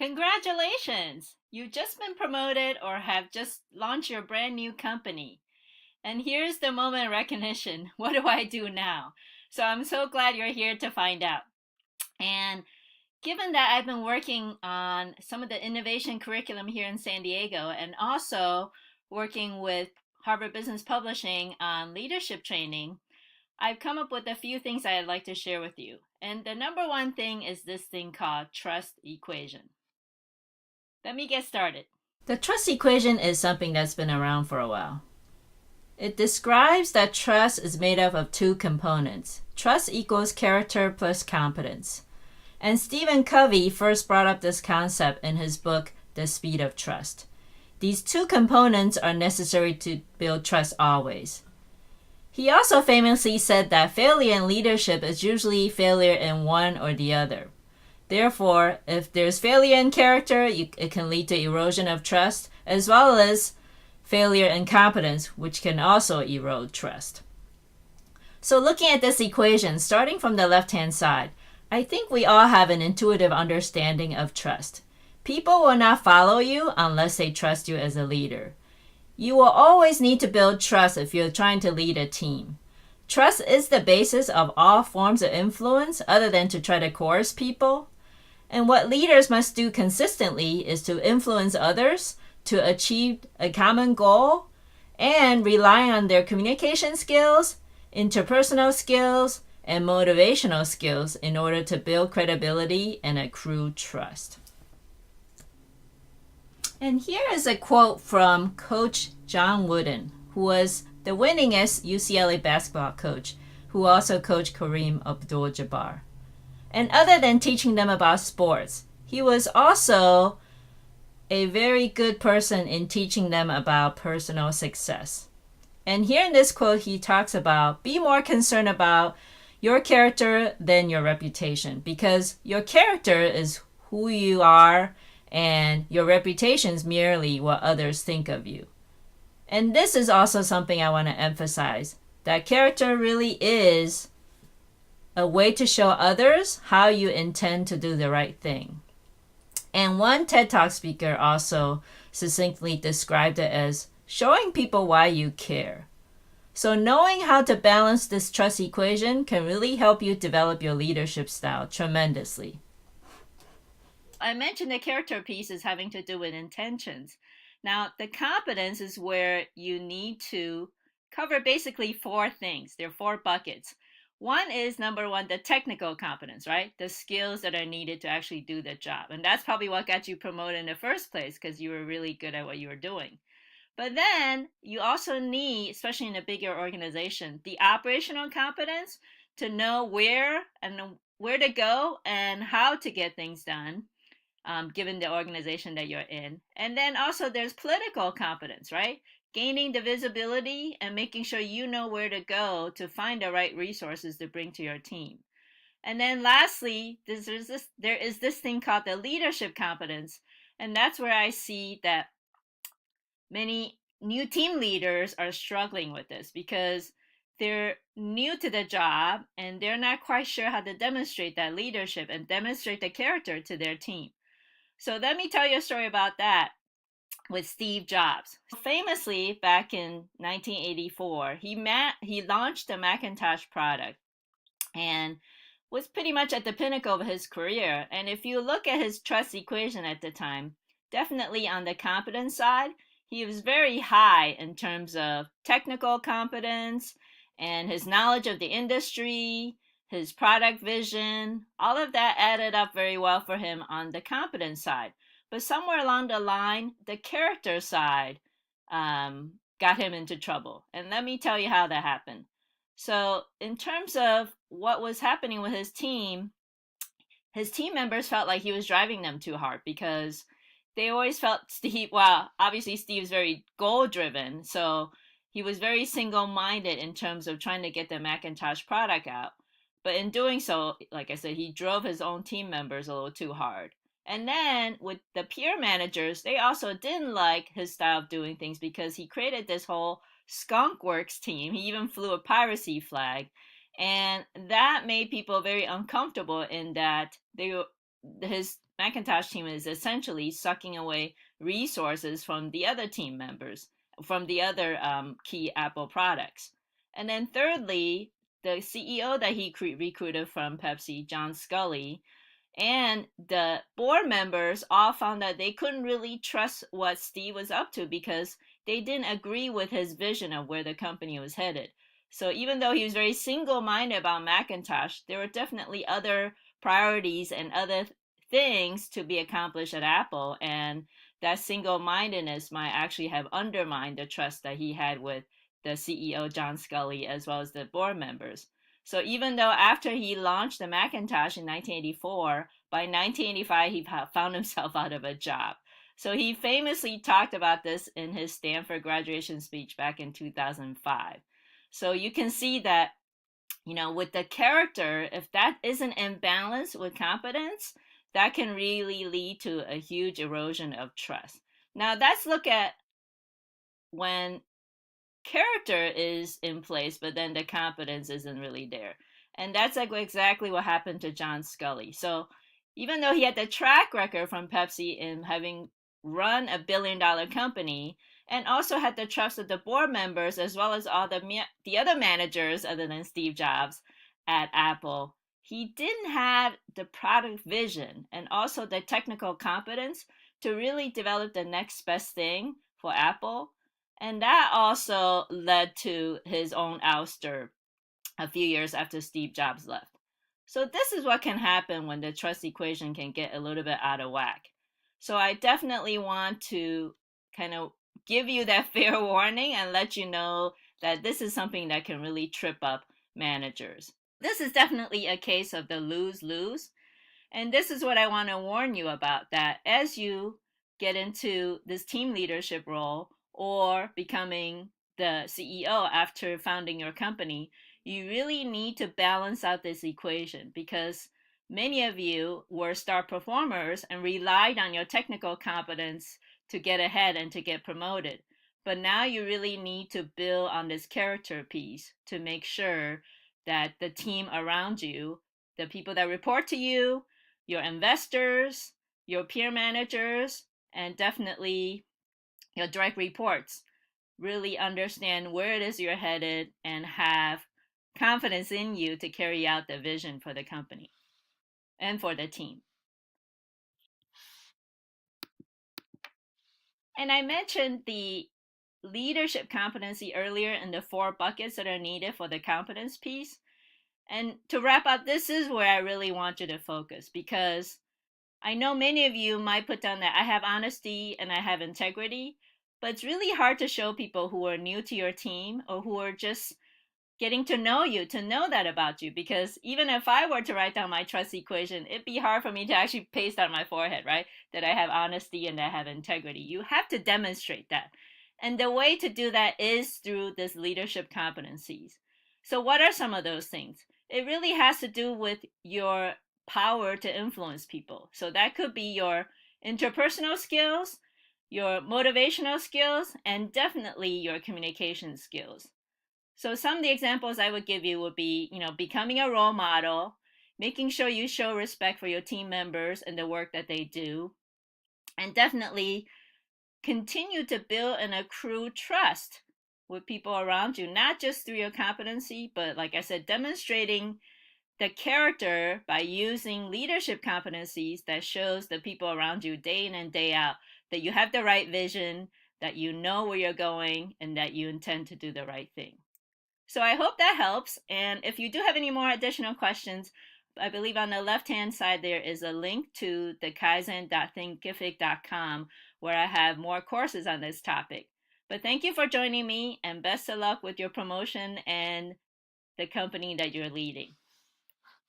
Congratulations! You've just been promoted or have just launched your brand new company. And here's the moment of recognition. What do I do now? So I'm so glad you're here to find out. And given that I've been working on some of the innovation curriculum here in San Diego and also working with Harvard Business Publishing on leadership training, I've come up with a few things I'd like to share with you. And the number one thing is this thing called trust equation. Let me get started. The trust equation is something that's been around for a while. It describes that trust is made up of two components. Trust equals character plus competence. And Stephen Covey first brought up this concept in his book, The Speed of Trust. These two components are necessary to build trust always. He also famously said that failure in leadership is usually failure in one or the other. Therefore, if there's failure in character, it can lead to erosion of trust, as well as failure in competence, which can also erode trust. So looking at this equation, starting from the left-hand side, I think we all have an intuitive understanding of trust. People will not follow you unless they trust you as a leader. You will always need to build trust if you're trying to lead a team. Trust is the basis of all forms of influence other than to try to coerce people. And what leaders must do consistently is to influence others to achieve a common goal and rely on their communication skills, interpersonal skills, and motivational skills in order to build credibility and accrue trust. And here is a quote from Coach John Wooden, who was the winningest UCLA basketball coach, who also coached Kareem Abdul-Jabbar. And other than teaching them about sports, he was also a very good person in teaching them about personal success. And here in this quote, he talks about, be more concerned about your character than your reputation, because your character is who you are and your reputation is merely what others think of you. And this is also something I want to emphasize, that character really is a way to show others how you intend to do the right thing. And one TED Talk speaker also succinctly described it as showing people why you care. So knowing how to balance this trust equation can really help you develop your leadership style tremendously. I mentioned the character piece is having to do with intentions. Now, the competence is where you need to cover basically four things. There are four buckets. One is number one, the technical competence, right? The skills that are needed to actually do the job. And that's probably what got you promoted in the first place because you were really good at what you were doing. But then you also need, especially in a bigger organization, the operational competence to know where to go and how to get things done, given the organization that you're in. And then also there's political competence, right? Gaining the visibility and making sure you know where to go to find the right resources to bring to your team. And then lastly, there is this thing called the leadership competence. And that's where I see that many new team leaders are struggling with this because they're new to the job and they're not quite sure how to demonstrate that leadership and demonstrate the character to their team. So let me tell you a story about that with Steve Jobs. Famously, back in 1984, he launched the Macintosh product and was pretty much at the pinnacle of his career. And if you look at his trust equation at the time, definitely on the competence side, he was very high in terms of technical competence and his knowledge of the industry, his product vision. All of that added up very well for him on the competence side. But somewhere along the line, the character side got him into trouble. And let me tell you how that happened. So in terms of what was happening with his team members felt like he was driving them too hard because they always felt obviously Steve's very goal driven. So he was very single-minded in terms of trying to get the Macintosh product out. But in doing so, like I said, he drove his own team members a little too hard. And then with the peer managers, they also didn't like his style of doing things because he created this whole skunk works team. He even flew a piracy flag. And that made people very uncomfortable in that his Macintosh team is essentially sucking away resources from the other team members, from the other key Apple products. And then thirdly, the CEO that he recruited from Pepsi, John Scully, and the board members all found that they couldn't really trust what Steve was up to because they didn't agree with his vision of where the company was headed. So even though he was very single minded about Macintosh, there were definitely other priorities and other things to be accomplished at Apple. And that single mindedness might actually have undermined the trust that he had with the CEO, John Scully, as well as the board members. So even though after he launched the Macintosh in 1984, by 1985 he found himself out of a job. So he famously talked about this in his Stanford graduation speech back in 2005. So you can see that, with the character, if that isn't in balance with competence, that can really lead to a huge erosion of trust. Now let's look at when character is in place, but then the competence isn't really there. And that's like exactly what happened to John Scully. So even though he had the track record from Pepsi in having run a billion-dollar company and also had the trust of the board members as well as all the other managers other than Steve Jobs at Apple, he didn't have the product vision and also the technical competence to really develop the next best thing for Apple. And that also led to his own ouster a few years after Steve Jobs left. So this is what can happen when the trust equation can get a little bit out of whack. So I definitely want to kind of give you that fair warning and let you know that this is something that can really trip up managers. This is definitely a case of the lose-lose. And this is what I want to warn you about, that as you get into this team leadership role or becoming the CEO after founding your company, you really need to balance out this equation because many of you were star performers and relied on your technical competence to get ahead and to get promoted. But now you really need to build on this character piece to make sure that the team around you, the people that report to you, your investors, your peer managers, and definitely your direct reports really understand where it is you're headed and have confidence in you to carry out the vision for the company and for the team. And I mentioned the leadership competency earlier in the 4 buckets that are needed for the competence piece. And to wrap up, this is where I really want you to focus because I know many of you might put down that I have honesty and I have integrity, but it's really hard to show people who are new to your team or who are just getting to know you to know that about you, because even if I were to write down my trust equation, it'd be hard for me to actually paste on my forehead, right? That I have honesty and I have integrity. You have to demonstrate that. And the way to do that is through this leadership competencies. So what are some of those things? It really has to do with your power to influence people. So that could be your interpersonal skills, your motivational skills, and definitely your communication skills. So some of the examples I would give you would be, becoming a role model, making sure you show respect for your team members and the work that they do, and definitely continue to build and accrue trust with people around you, not just through your competency, but like I said, demonstrating the character by using leadership competencies that shows the people around you day in and day out that you have the right vision, that you know where you're going, and that you intend to do the right thing. So I hope that helps. And if you do have any more additional questions, I believe on the left-hand side there is a link to the kaizen.thinkific.com where I have more courses on this topic. But thank you for joining me and best of luck with your promotion and the company that you're leading.